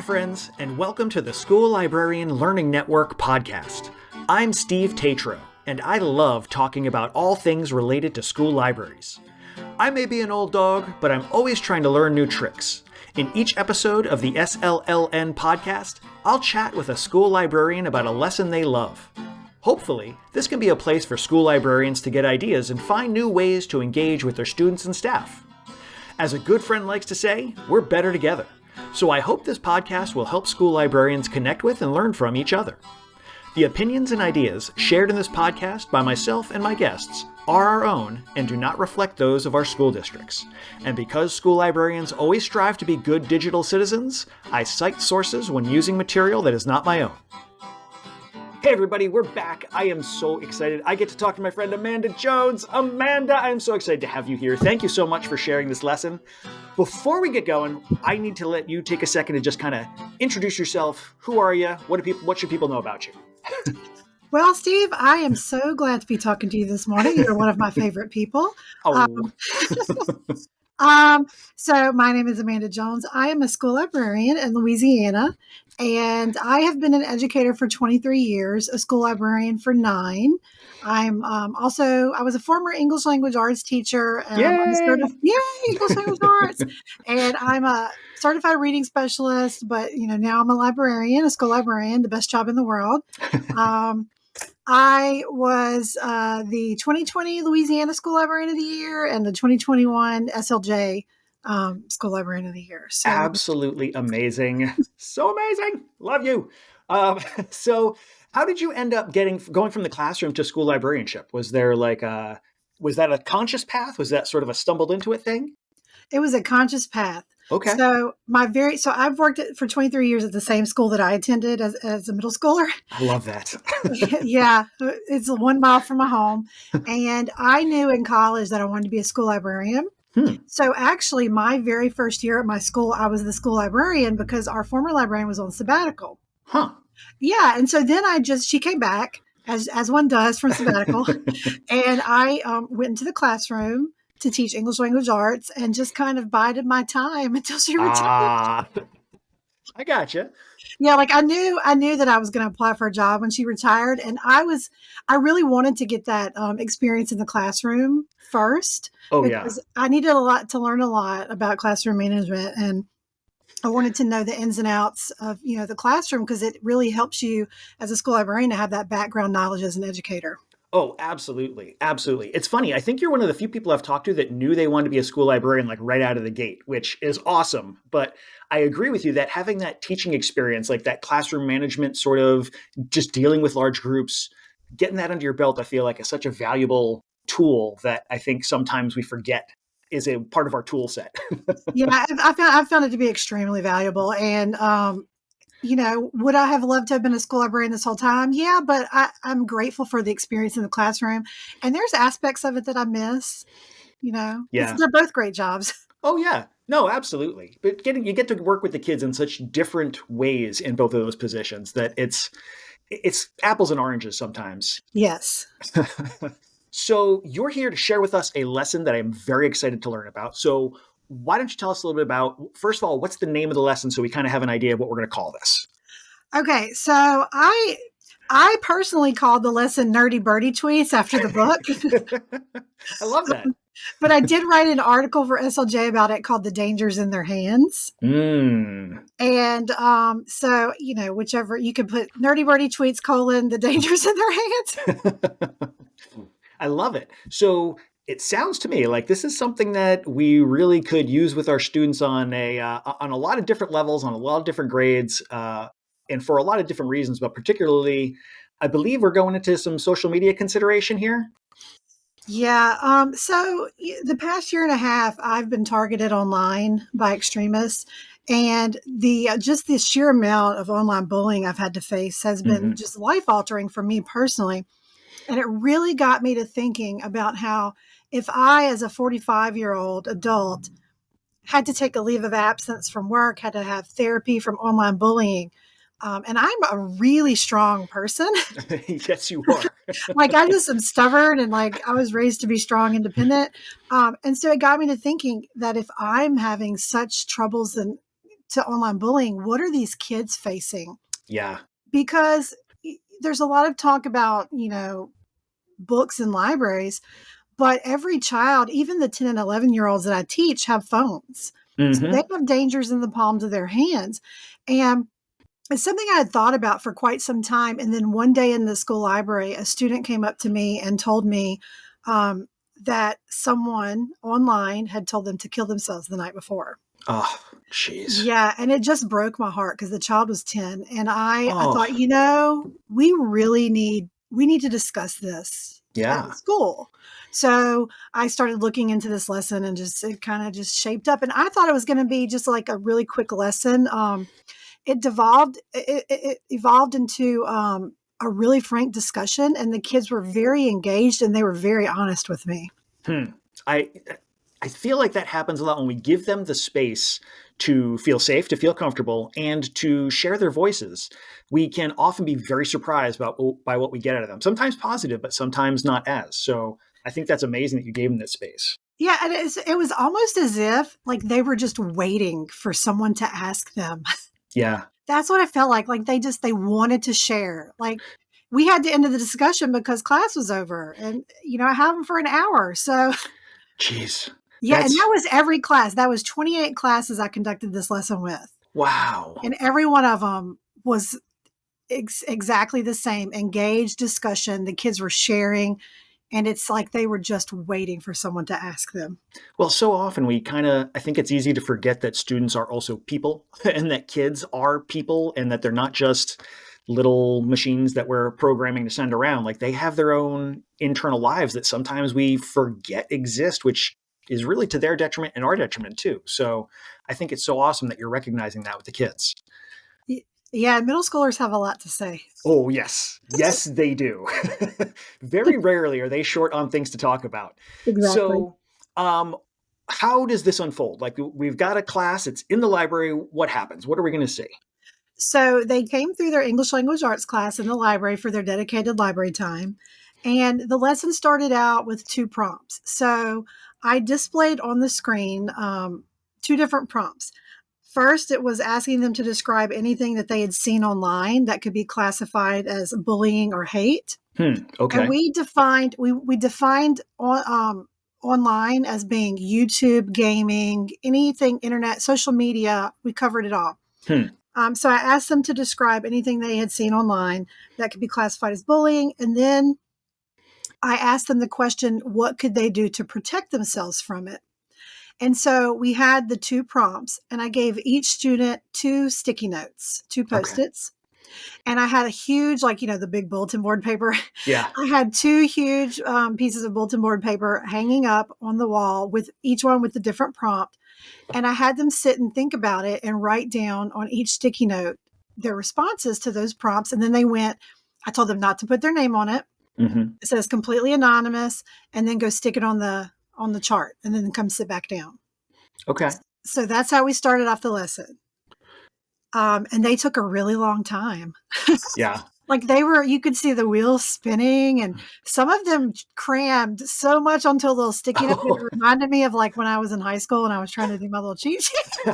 friends, and welcome to the School Librarian Learning Network podcast. I'm Steve Tatro, and I love talking about all things related to school libraries. I may be an old dog, but I'm always trying to learn new tricks. In each episode of the SLLN podcast, I'll chat with a school librarian about a lesson they love. Hopefully, this can be a place for school librarians to get ideas and find new ways to engage with their students and staff. As a good friend likes to say, we're better together. So I hope this podcast will help school librarians connect with and learn from each other. The opinions and ideas shared in this podcast by myself and my guests are our own and do not reflect those of our school districts. And because school librarians always strive to be good digital citizens, I cite sources when using material that is not my own. Hey everybody, we're back. I am so excited. I get to talk to my friend Amanda Jones. Amanda, I'm so excited to have you here. Thank you so much for sharing this lesson. Before we get going, I need to let you take a second to just kind of introduce yourself. Who are you? What should people know about you? Well, Steve, I am so glad to be talking to you this morning. You're one of my favorite people. Oh. So my name is Amanda Jones. I am a school librarian in Louisiana, and I have been an educator for 23 years, a school librarian for 9. I was a former English language arts teacher. English language arts. And I'm a certified reading specialist, but now I'm a librarian, a school librarian, the best job in the world. I was the 2020 Louisiana School Librarian of the Year and the 2021 SLJ School Librarian of the Year. So, absolutely amazing. So amazing. Love you. So how did you end up going from the classroom to school librarianship? Was there was that a conscious path? Was that sort of a stumbled into it thing? It was a conscious path. Okay. So I've worked for 23 years at the same school that I attended as a middle schooler. I love that. Yeah, it's 1 mile from my home. And I knew in college that I wanted to be a school librarian. So actually, my very first year at my school, I was the school librarian because our former librarian was on sabbatical. Huh. Yeah. And so then she came back, as one does from sabbatical. And I went into the classroom to teach English language arts and just kind of bided my time until she retired. I gotcha. Yeah, I knew that I was going to apply for a job when she retired, and I really wanted to get that experience in the classroom first. Oh because yeah. I needed to learn a lot about classroom management, and I wanted to know the ins and outs of the classroom because it really helps you as a school librarian to have that background knowledge as an educator. Oh, absolutely. Absolutely. It's funny. I think you're one of the few people I've talked to that knew they wanted to be a school librarian right out of the gate, which is awesome. But I agree with you that having that teaching experience, like that classroom management sort of just dealing with large groups, getting that under your belt, I feel like is such a valuable tool that I think sometimes we forget is a part of our tool set. Yeah, I found it to be extremely valuable. And, would I have loved to have been a school librarian this whole time? Yeah, but I'm grateful for the experience in the classroom. And there's aspects of it that I miss, Yeah. They're both great jobs. Oh, yeah. No, absolutely. But you get to work with the kids in such different ways in both of those positions that it's apples and oranges sometimes. Yes. So you're here to share with us a lesson that I'm very excited to learn about. So why don't you tell us a little bit about, first of all, what's the name of the lesson so we kind of have an idea of what we're going to call this? Okay, so I personally called the lesson Nerdy Birdie Tweets after the book. I love that. But I did write an article for SLJ about it called The Dangers in Their Hands. And so, whichever, you could put Nerdy Birdie Tweets, The Dangers in Their Hands. I love it. So it sounds to me like this is something that we really could use with our students on a lot of different levels, on a lot of different grades, and for a lot of different reasons. But particularly, I believe we're going into some social media consideration here. Yeah. So the past year and a half, I've been targeted online by extremists. And the sheer amount of online bullying I've had to face has been just life-altering for me personally. And it really got me to thinking about how if I, as a 45-year-old adult, had to take a leave of absence from work, had to have therapy from online bullying, and I'm a really strong person. Yes, you are. I just am stubborn and I was raised to be strong, independent. And so it got me to thinking that if I'm having such troubles and to online bullying, what are these kids facing? Yeah. Because there's a lot of talk about, books and libraries, but every child, even the 10 and 11-year-olds that I teach, have phones. So they have dangers in the palms of their hands. And it's something I had thought about for quite some time. And then one day in the school library, a student came up to me and told me that someone online had told them to kill themselves the night before. Oh, jeez. Yeah, and it just broke my heart because the child was 10. And I Oh. thought, we really need to discuss this at the school. So I started looking into this lesson and it kind of just shaped up. And I thought it was going to be just like a really quick lesson. It evolved into a really frank discussion, and the kids were very engaged and they were very honest with me. I feel like that happens a lot when we give them the space to feel safe, to feel comfortable, and to share their voices. We can often be very surprised by what we get out of them. Sometimes positive, but sometimes not as. So I think that's amazing that you gave them that space. Yeah, and it was almost as if like they were just waiting for someone to ask them. Yeah. That's what I felt like. Like they wanted to share. Like we had to end the discussion because class was over, and I have them for an hour. So, jeez. Yeah, and that was every class. That was 28 classes I conducted this lesson with. Wow. And every one of them was exactly the same. Engaged discussion. The kids were sharing. And it's like they were just waiting for someone to ask them. Well, so often I think it's easy to forget that students are also people and that kids are people and that they're not just little machines that we're programming to send around. Like they have their own internal lives that sometimes we forget exist, which is really to their detriment and our detriment too. So I think it's so awesome that you're recognizing that with the kids. Yeah, middle schoolers have a lot to say. Oh, yes. Yes, they do. Very rarely are they short on things to talk about. Exactly. So how does this unfold? Like we've got a class, it's in the library. What happens? What are we going to see? So they came through their English language arts class in the library for their dedicated library time. And the lesson started out with 2 prompts. So I displayed on the screen 2 different prompts. First, it was asking them to describe anything that they had seen online that could be classified as bullying or hate. Okay. And we defined online as being YouTube, gaming, anything internet, social media. We covered it all. So I asked them to describe anything they had seen online that could be classified as bullying. And then I asked them the question, what could they do to protect themselves from it? And so we had the 2 prompts, and I gave each student 2 sticky notes, 2 Post-its. And I had a huge, the big bulletin board paper. Yeah. I had 2 huge pieces of bulletin board paper hanging up on the wall with each one with a different prompt. And I had them sit and think about it and write down on each sticky note their responses to those prompts. And then I told them not to put their name on it. It says completely anonymous, and then go stick it on the chart and then come sit back down. Okay. So that's how we started off the lesson. And they took a really long time. Yeah. Like you could see the wheels spinning, and some of them crammed so much onto a little sticky note. It reminded me of like when I was in high school and I was trying to do my little cheat sheet.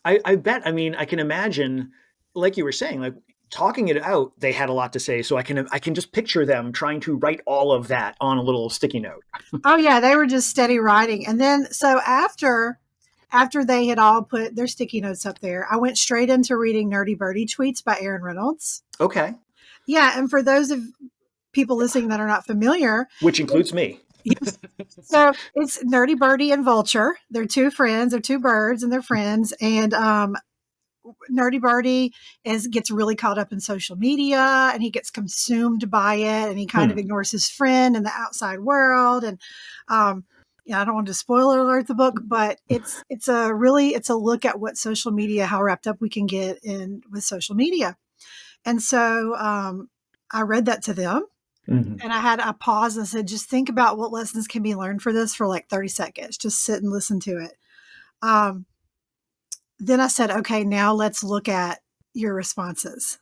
I bet. I mean, I can imagine, like you were saying, like talking it out, they had a lot to say. So I can just picture them trying to write all of that on a little sticky note. Oh yeah, they were just steady writing. And then so after they had all put their sticky notes up there, I went straight into reading Nerdy Birdie Tweets by Aaron Reynolds. Okay. Yeah, and for those of people listening that are not familiar, which includes me. So it's Nerdy Birdie and Vulture. They're 2 friends. They're 2 birds and they're friends. And Nerdy Birdie gets really caught up in social media, and he gets consumed by it, and he kind of ignores his friend and the outside world. And I don't want to spoiler alert the book, but it's a look at what social media, how wrapped up we can get in with social media. And so I read that to them. And I had a pause and said, just think about what lessons can be learned for this for like 30 seconds. Just sit and listen to it. Then I said, okay, now let's look at your responses.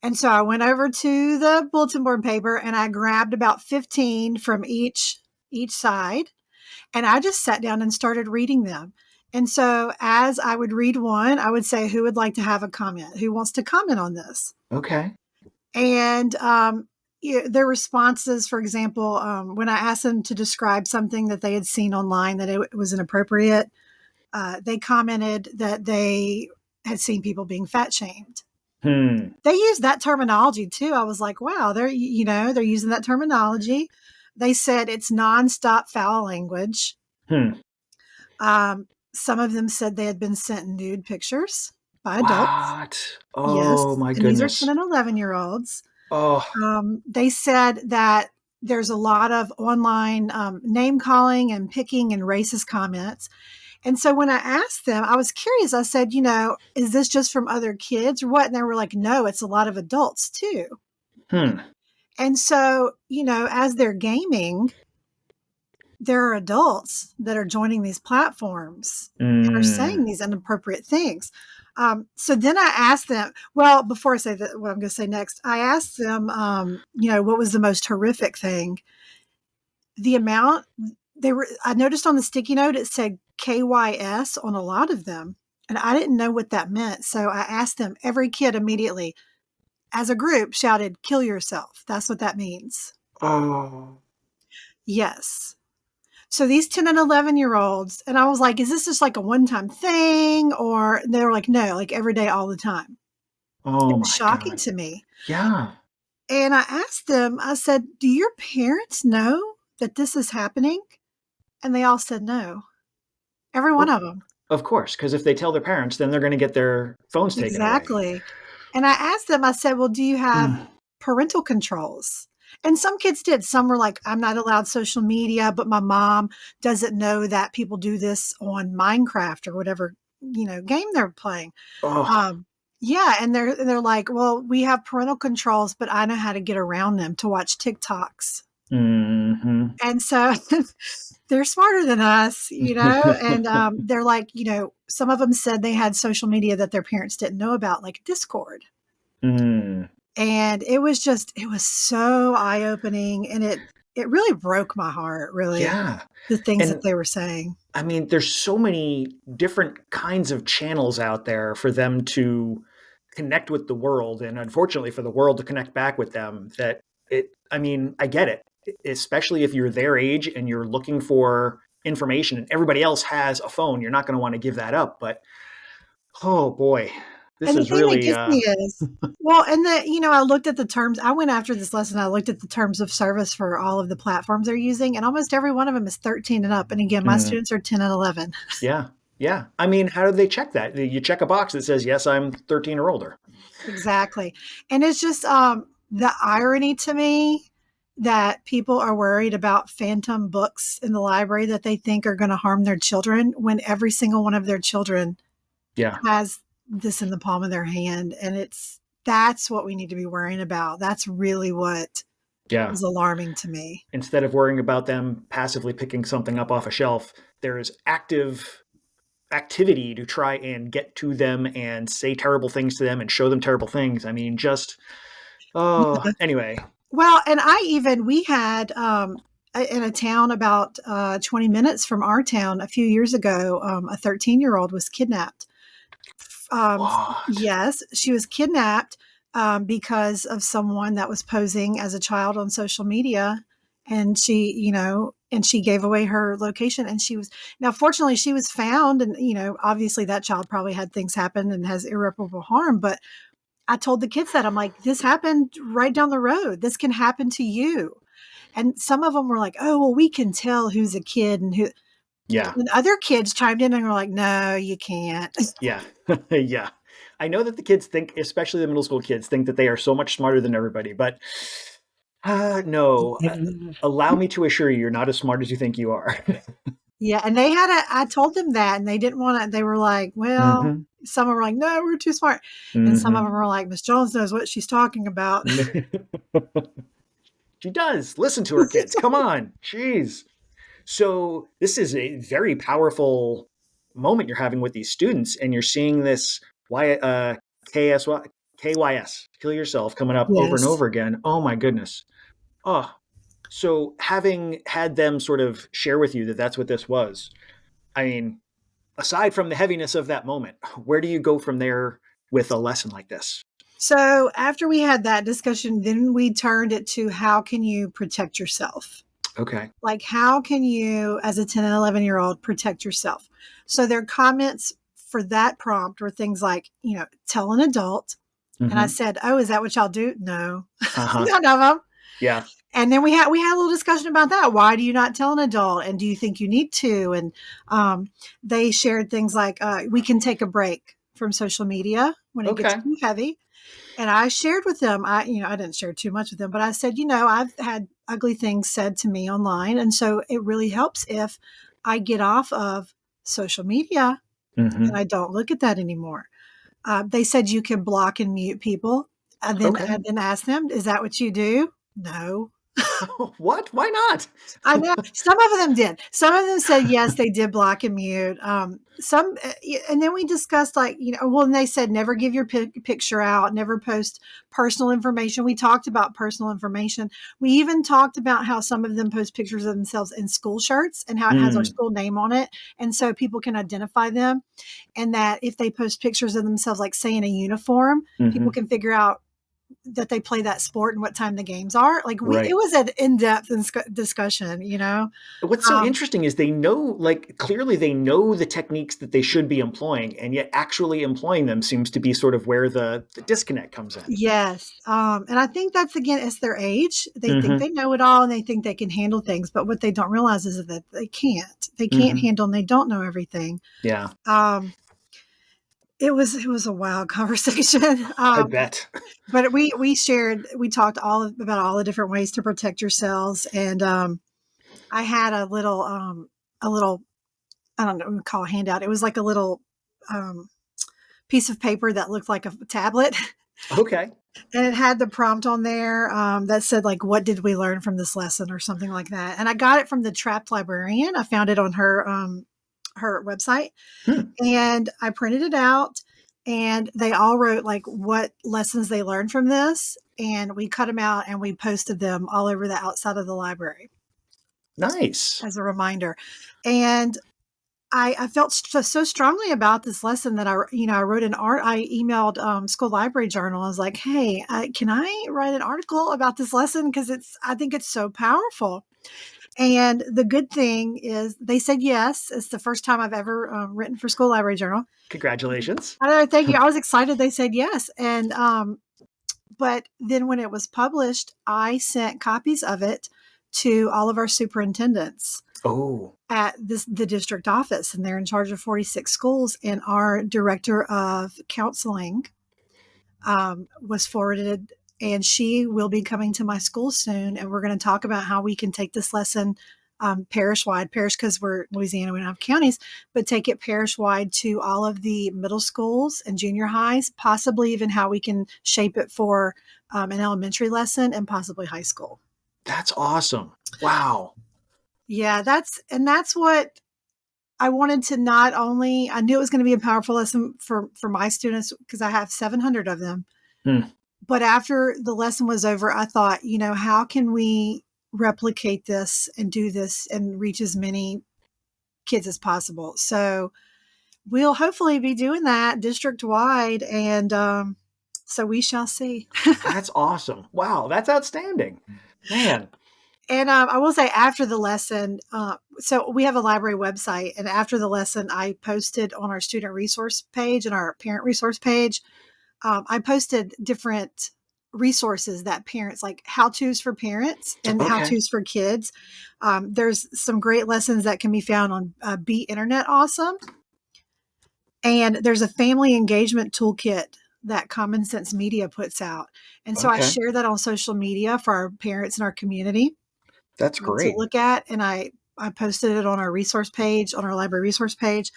And so I went over to the bulletin board paper and I grabbed about 15 from each side. And I just sat down and started reading them. And so as I would read one, I would say, who would like to have a comment? Who wants to comment on this? Okay. And their responses, for example, when I asked them to describe something that they had seen online that it was inappropriate, they commented that they had seen people being fat shamed. They used that terminology too. I was like, wow, they're using that terminology. They said it's nonstop foul language. Some of them said they had been sent nude pictures by adults. What? Yes. Oh my And these are 10 goodness. and 11-year-olds. Oh. They said that there's a lot of online name calling and picking and racist comments. And so when I asked them, I was curious. I said, is this just from other kids or what? And they were like, no, it's a lot of adults too. And so, as they're gaming, there are adults that are joining these platforms and are saying these inappropriate things. So then I asked them, well, before I say that, what I'm going to say next, I asked them, what was the most horrific thing? The amount I noticed on the sticky note, it said KYS on a lot of them. And I didn't know what that meant. So I asked them, every kid immediately, as a group, shouted, kill yourself. That's what that means. Oh. Yes. So these 10 and 11-year-olds, and I was like, is this just like a one-time thing? Or they were like, no, like every day, all the time. Oh It was my shocking God. to me. Yeah. And I asked them, I said, do your parents know that this is happening? And they all said no. Every one of them. Of course, because if they tell their parents, then they're going to get their phones taken away. Exactly. And I asked them, I said, well, do you have parental controls? And some kids did. Some were like, I'm not allowed social media, but my mom doesn't know that people do this on Minecraft or whatever, game they're playing. Yeah. And they're like, well, we have parental controls, but I know how to get around them to watch TikToks. And so they're smarter than us, and they're like, some of them said they had social media that their parents didn't know about, like Discord. And it was so eye-opening, and it really broke my heart, really. Yeah. The things that they were saying. I mean, there's so many different kinds of channels out there for them to connect with the world, and unfortunately for the world to connect back with them, I get it, especially if you're their age and you're looking for information and everybody else has a phone, you're not going to want to give that up. But oh boy, this And the is thing that really gets me is, well, and I looked at the terms. I went after this lesson. I looked at the terms of service for all of the platforms they're using, and almost every one of them is 13 and up. And again, my students are 10 and 11. Yeah. Yeah. I mean, how do they check that? You check a box that says, yes, I'm 13 or older. Exactly. And it's just the irony to me that people are worried about phantom books in the library that they think are going to harm their children when every single one of their children has this in the palm of their hand. And that's what we need to be worrying about. That's really what is alarming to me. Instead of worrying about them passively picking something up off a shelf, there is active activity to try and get to them and say terrible things to them and show them terrible things. I mean, anyway. Well, and we had in a town about 20 minutes from our town a few years ago, a 13-year-old was kidnapped. Yes, she was kidnapped because of someone that was posing as a child on social media. And she gave away her location, and fortunately she was found, and, obviously that child probably had things happen and has irreparable harm. But I told the kids that I'm like, this happened right down the road. This can happen to you. And some of them were like, oh, well, we can tell who's a kid and who. Yeah. And other kids chimed in and were like, no, you can't. Yeah. Yeah. I know that the kids think, especially the middle school kids, think that they are so much smarter than everybody, but no, allow me to assure you, you're not as smart as you think you are. Yeah. And I told them that, and they didn't want to, they were like, well, some of them were like, no, we're too smart. And some of them were like, Miss Jones knows what she's talking about. She does. Listen to her, kids. Come on. Jeez. So this is a very powerful moment you're having with these students, and you're seeing this KYS, kill yourself, coming up over and over again. Oh my goodness. Oh, so having had them sort of share with you that that's what this was, I mean, aside from the heaviness of that moment, where do you go from there with a lesson like this? So after we had that discussion, then we turned it to how can you protect yourself? Okay. Like, how can you, as a 10 and 11-year-old, protect yourself? So their comments for that prompt were things like, tell an adult. And I said, oh, is that what y'all do? No, none of them. Yeah. And then we had a little discussion about that. Why do you not tell an adult? And do you think you need to? And they shared things like, we can take a break from social media when it gets too heavy. And I shared with them, I didn't share too much with them, but I said, I've had ugly things said to me online. And so it really helps if I get off of social media and I don't look at that anymore. They said you can block and mute people. And then ask them, is that what you do? No. What? Why not? I know some of them did. Some of them said yes, they did block and mute. Some, and then we discussed and they said never give your picture out, never post personal information. We talked about personal information. We even talked about how some of them post pictures of themselves in school shirts and how it has our school name on it, and so people can identify them. And that if they post pictures of themselves, like say in a uniform, people can figure out that they play that sport and what time the games are. It was an in-depth discussion, What's so interesting is they know, clearly they know the techniques that they should be employing, and yet actually employing them seems to be sort of where the disconnect comes in. Yes. And I think that's, again, it's their age. They think they know it all and they think they can handle things, but what they don't realize is that they can't. They can't handle and they don't know everything. Yeah. It was a wild conversation. I bet. But we talked about all the different ways to protect yourselves. And I had a little, I don't know what we call a handout. It was like a little piece of paper that looked like a tablet. Okay. And it had the prompt on there that said, what did we learn from this lesson or something like that. And I got it from the Trapped Librarian. I found it on her website. And I printed it out and they all wrote what lessons they learned from this. And we cut them out and we posted them all over the outside of the library. Nice. As a reminder. And I felt so strongly about this lesson that I wrote an art. I emailed School Library Journal. I was like, hey, can I write an article about this lesson? Because I think it's so powerful. And the good thing is they said yes. It's the first time I've ever written for School Library Journal. Congratulations. I know, thank you. I was excited they said yes. And but then when it was published, I sent copies of it to all of our superintendents at the district office. And they're in charge of 46 schools. And our director of counseling was forwarded. And she will be coming to my school soon. And we're going to talk about how we can take this lesson parish-wide, because we're Louisiana, we don't have counties, but take it parish-wide to all of the middle schools and junior highs, possibly even how we can shape it for an elementary lesson and possibly high school. That's awesome. Wow. Yeah, that's what I wanted to not only, I knew it was going to be a powerful lesson for my students because I have 700 of them. But after the lesson was over, I thought, how can we replicate this and do this and reach as many kids as possible? So we'll hopefully be doing that district wide. And so we shall see. That's awesome. Wow. That's outstanding, man. And I will say after the lesson, so we have a library website, and after the lesson, I posted on our student resource page and our parent resource page, I posted different resources that parents, like how-tos for parents and how-tos for kids. There's some great lessons that can be found on Be Internet Awesome. And there's a family engagement toolkit that Common Sense Media puts out. And so I share that on social media for our parents in our community. That's great. To look at. And I posted it on our resource page, on our library resource page.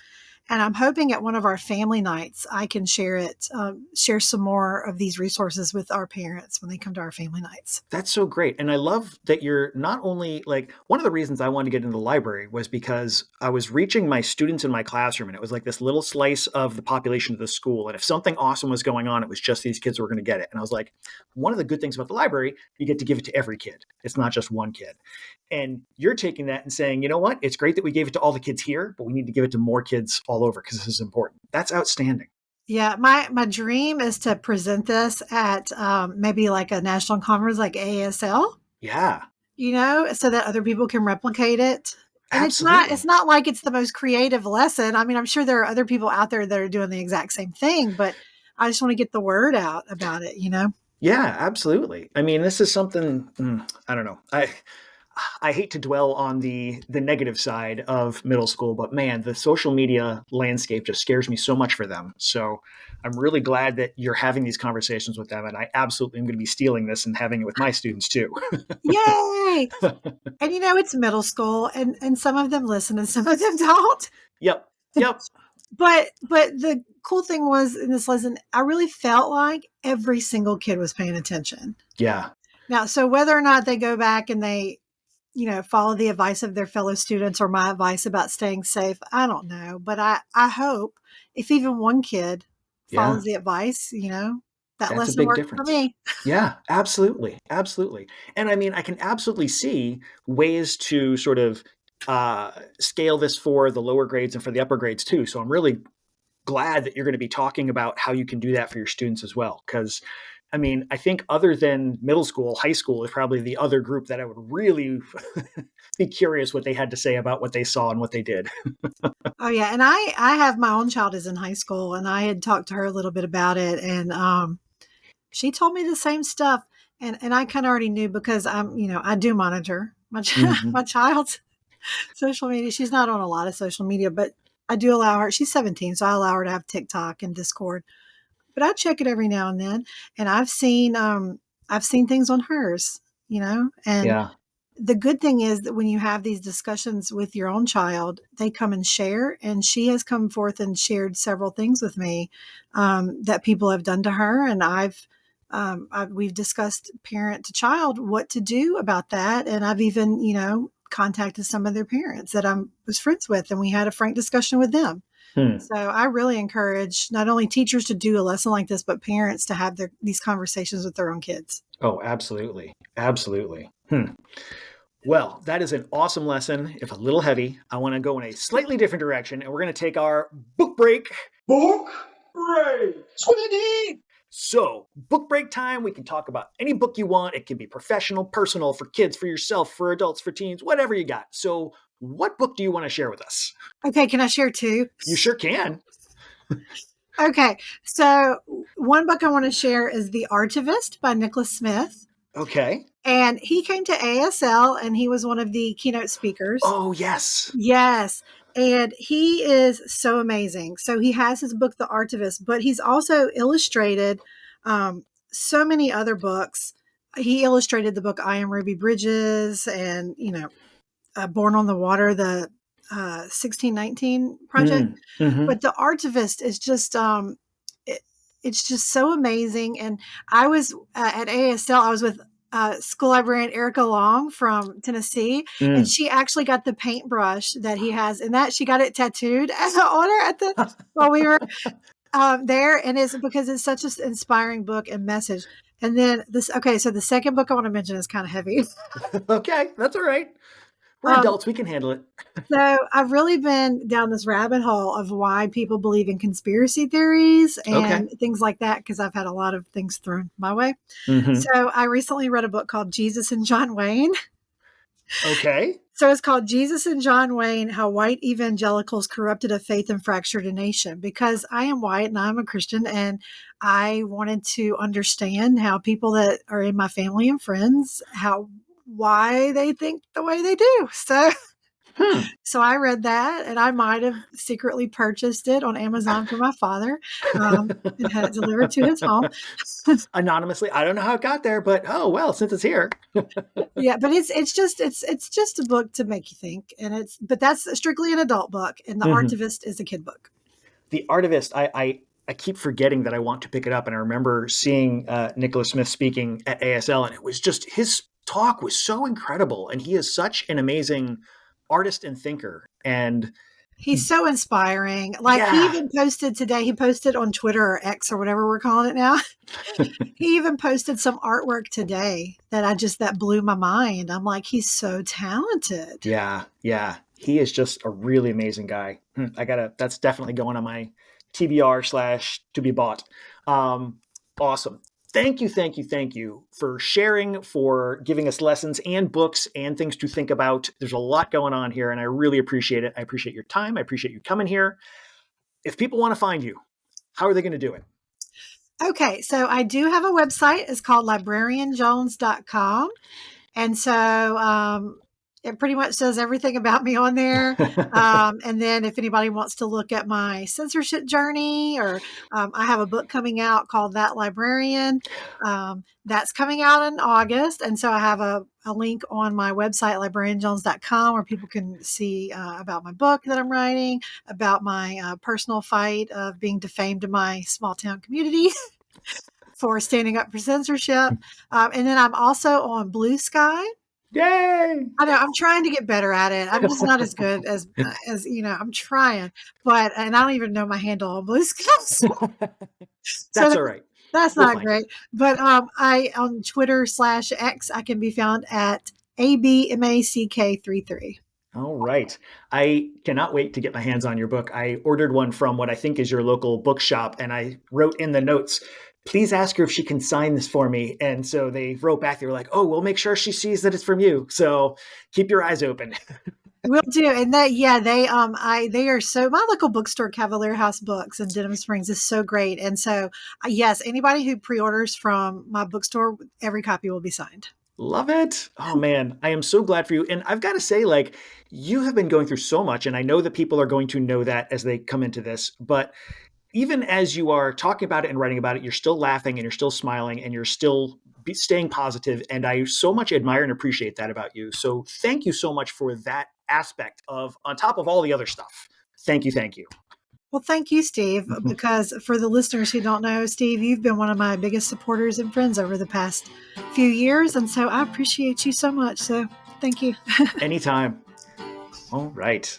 And I'm hoping at one of our family nights, I can share some more of these resources with our parents when they come to our family nights. That's so great. And I love that you're not only one of the reasons I wanted to get into the library was because I was reaching my students in my classroom, and it was like this little slice of the population of the school. And if something awesome was going on, it was just these kids who were going to get it. And I was like, one of the good things about the library, you get to give it to every kid. It's not just one kid. And you're taking that and saying, you know what? It's great that we gave it to all the kids here, but we need to give it to more kids all all over because this is important. That's outstanding. Yeah, my dream is to present this at maybe like a national conference like ASL. Yeah, So that other people can replicate it. And it's absolutely. not like it's the most creative lesson. I mean, I'm sure there are other people out there that are doing the exact same thing, but I just want to get the word out about it. Yeah, absolutely. I mean, this is something, I don't know. I hate to dwell on the negative side of middle school, but man, the social media landscape just scares me so much for them. So I'm really glad that you're having these conversations with them, and I absolutely am going to be stealing this and having it with my students too. Yay! And it's middle school and some of them listen and some of them don't. Yep. Yep. But the cool thing was in this lesson, I really felt like every single kid was paying attention. Yeah. Now, so whether or not they go back and they follow the advice of their fellow students or my advice about staying safe, I don't know. But I hope if even one kid Yeah. follows the advice, that That's a lesson big worked for difference. me. Yeah, absolutely. Absolutely. And I mean, I can absolutely see ways to sort of scale this for the lower grades and for the upper grades too. So I'm really glad that you're going to be talking about how you can do that for your students as well. Because I mean, I think other than middle school, high school is probably the other group that I would really be curious what they had to say about what they saw and what they did. Oh yeah, and I have my own child is in high school, and I had talked to her a little bit about it, and she told me the same stuff, and I kind of already knew because I do monitor my Mm-hmm. my child's social media. She's not on a lot of social media, but I do allow her. She's 17, so I allow her to have TikTok and Discord. But I check it every now and then, and I've seen things on hers, and Yeah. the good thing is that when you have these discussions with your own child, they come and share. And she has come forth and shared several things with me that people have done to her, and we've discussed parent to child what to do about that, and I've even contacted some of their parents that I was friends with, and we had a frank discussion with them. Hmm. So I really encourage not only teachers to do a lesson like this, but parents to have these conversations with their own kids. Oh, absolutely. Absolutely. Well, that is an awesome lesson, if a little heavy. I want to go in a slightly different direction, and we're going to take our book break. Book break! Squiddy! So, book break time. We can talk about any book you want. It can be professional, personal, for kids, for yourself, for adults, for teens, whatever you got. So, what book do you want to share with us? Okay, can I share two? You sure can. Okay, so one book I want to share is The Artivist by Nicholas Smith. Okay. And he came to ASL and he was one of the keynote speakers. Oh, yes. Yes. And he is so amazing. So he has his book, The Artivist, but he's also illustrated so many other books. He illustrated the book I Am Ruby Bridges and, Born on the Water, the 1619 project. Mm-hmm. But The Artivist is just it's just so amazing. And I was at ASL, I was with school librarian Erica Long from Tennessee, and she actually got the paintbrush that he has, and that she got it tattooed as an honor while we were there. And it's because it's such an inspiring book and message. And then so the second book I want to mention is kind of heavy. Okay, that's all right. We're adults. We can handle it. So I've really been down this rabbit hole of why people believe in conspiracy theories and things like that, because I've had a lot of things thrown my way. Mm-hmm. So I recently read a book called Jesus and John Wayne. Okay. So it's called Jesus and John Wayne, How White Evangelicals Corrupted a Faith and Fractured a Nation. Because I am white and I'm a Christian, and I wanted to understand how people that are in my family and friends, why they think the way they do. So I read that, and I might have secretly purchased it on Amazon for my father and had it delivered to his home. Anonymously. I don't know how it got there, but oh well, since it's here. Yeah, but it's just a book to make you think, but that's strictly an adult book, and The Artivist is a kid book. The Artivist, I keep forgetting that I want to pick it up, and I remember seeing Nicholas Smith speaking at ASL, and it was just his talk was so incredible, and he is such an amazing artist and thinker, and he's so inspiring. He even posted today, he posted on Twitter or X or whatever we're calling it now. He even posted some artwork today that blew my mind. I'm like, he's so talented. Yeah. He is just a really amazing guy. That's definitely going on my TBR / to be bought. Awesome. Thank you for sharing, for giving us lessons and books and things to think about. There's a lot going on here, and I really appreciate it. I appreciate your time. I appreciate you coming here. If people want to find you, how are they going to do it? Okay, so I do have a website. It's called librarianjones.com. And so it pretty much says everything about me on there. And then if anybody wants to look at my censorship journey, or I have a book coming out called That Librarian. That's coming out in August. And so I have a link on my website, librarianjones.com, where people can see about my book that I'm writing, about my personal fight of being defamed in my small town community. For standing up for censorship. And then I'm also on Blue Sky. Yay! I know I'm trying to get better at it. I'm just not as good as I'm trying, and I don't even know my handle on Blue Sky. That's all right. That's not great. But I on Twitter /X, I can be found at ABMACK33. All right. I cannot wait to get my hands on your book. I ordered one from what I think is your local bookshop, and I wrote in the notes, please ask her if she can sign this for me. And so they wrote back, they were like, oh, we'll make sure she sees that it's from you. So keep your eyes open. Will do. And they are so, my local bookstore, Cavalier House Books in Denham Springs, is so great. And so, yes, anybody who pre-orders from my bookstore, every copy will be signed. Love it. Oh man, I am so glad for you. And I've got to say, like, you have been going through so much, and I know that people are going to know that as they come into this, but even as you are talking about it and writing about it, you're still laughing and you're still smiling and you're still staying positive. And I so much admire and appreciate that about you. So thank you so much for that aspect of, on top of all the other stuff. Thank you. Thank you. Well, thank you, Steve, because for the listeners who don't know, Steve, you've been one of my biggest supporters and friends over the past few years. And so I appreciate you so much. So thank you. Anytime. All right.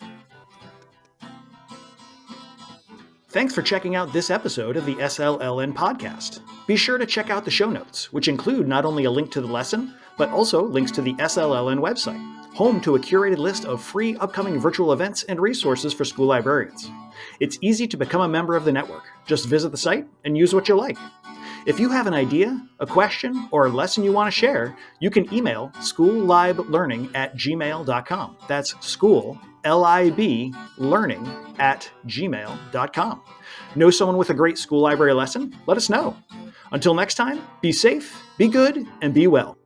Thanks for checking out this episode of the SLLN podcast. Be sure to check out the show notes, which include not only a link to the lesson, but also links to the SLLN website, home to a curated list of free upcoming virtual events and resources for school librarians. It's easy to become a member of the network. Just visit the site and use what you like. If you have an idea, a question, or a lesson you want to share, you can email schoolliblearning@gmail.com. That's school, LIB, learning@gmail.com. Know someone with a great school library lesson? Let us know. Until next time, be safe, be good, and be well.